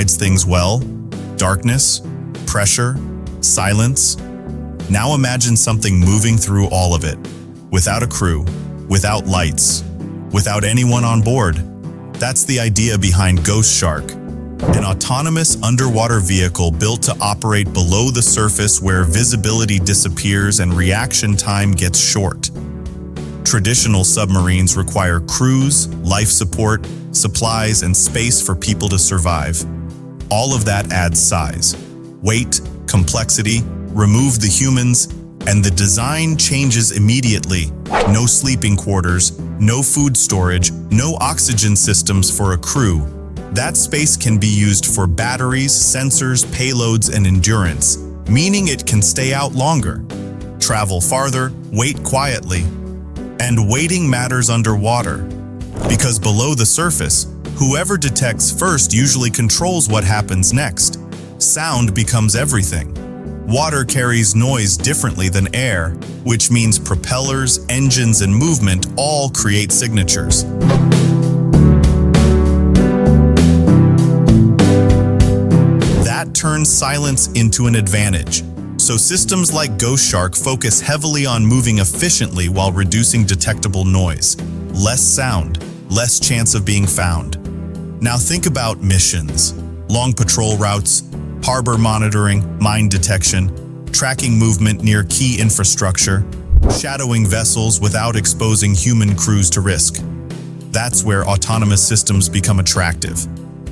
hides things well: darkness, pressure, silence. Now imagine something moving through all of it, without a crew, without lights, without anyone on board. That's the idea behind Ghost Shark, an autonomous underwater vehicle built to operate below the surface where visibility disappears and reaction time gets short. Traditional submarines require crews, life support, supplies, and space for people to survive. All of that adds size, weight, complexity. Remove the humans, and the design changes immediately. No sleeping quarters, no food storage, no oxygen systems for a crew. That space can be used for batteries, sensors, payloads, and endurance, meaning it can stay out longer, travel farther, wait quietly. And waiting matters underwater, because below the surface, whoever detects first usually controls what happens next. Sound becomes everything. Water carries noise differently than air, which means propellers, engines, and movement all create signatures. That turns silence into an advantage. So systems like Ghost Shark focus heavily on moving efficiently while reducing detectable noise. Less sound, less chance of being found. Now think about missions: long patrol routes, harbor monitoring, mine detection, tracking movement near key infrastructure, shadowing vessels without exposing human crews to risk. That's where autonomous systems become attractive.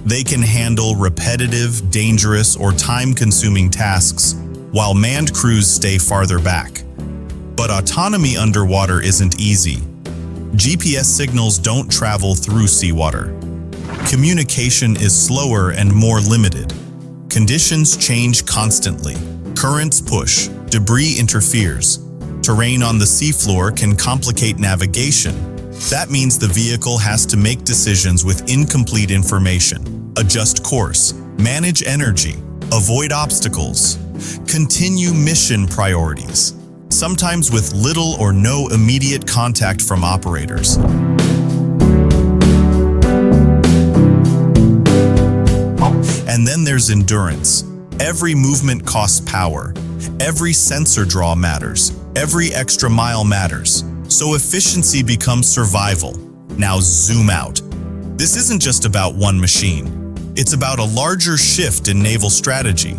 They can handle repetitive, dangerous, or time-consuming tasks, while manned crews stay farther back. But autonomy underwater isn't easy. GPS signals don't travel through seawater. Communication is slower and more limited. Conditions change constantly. Currents push, debris interferes. Terrain on the seafloor can complicate navigation. That means the vehicle has to make decisions with incomplete information, adjust course, manage energy, avoid obstacles, continue mission priorities, sometimes with little or no immediate contact from operators. And then there's endurance. Every movement costs power. Every sensor draw matters. Every extra mile matters. So efficiency becomes survival. Now zoom out. This isn't just about one machine. It's about a larger shift in naval strategy.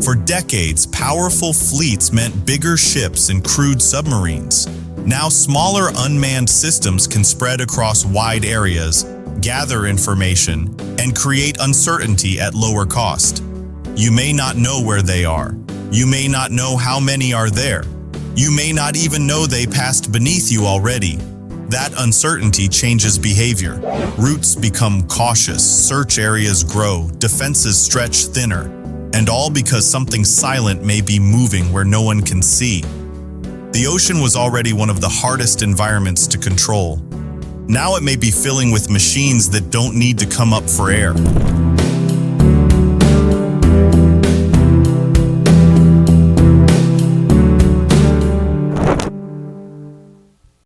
For decades, powerful fleets meant bigger ships and crewed submarines. Now smaller unmanned systems can spread across wide areas, gather information, and create uncertainty at lower cost. You may not know where they are. You may not know how many are there. You may not even know they passed beneath you already. That uncertainty changes behavior. Routes become cautious, search areas grow, defenses stretch thinner, and all because something silent may be moving where no one can see. The ocean was already one of the hardest environments to control. Now it may be filling with machines that don't need to come up for air.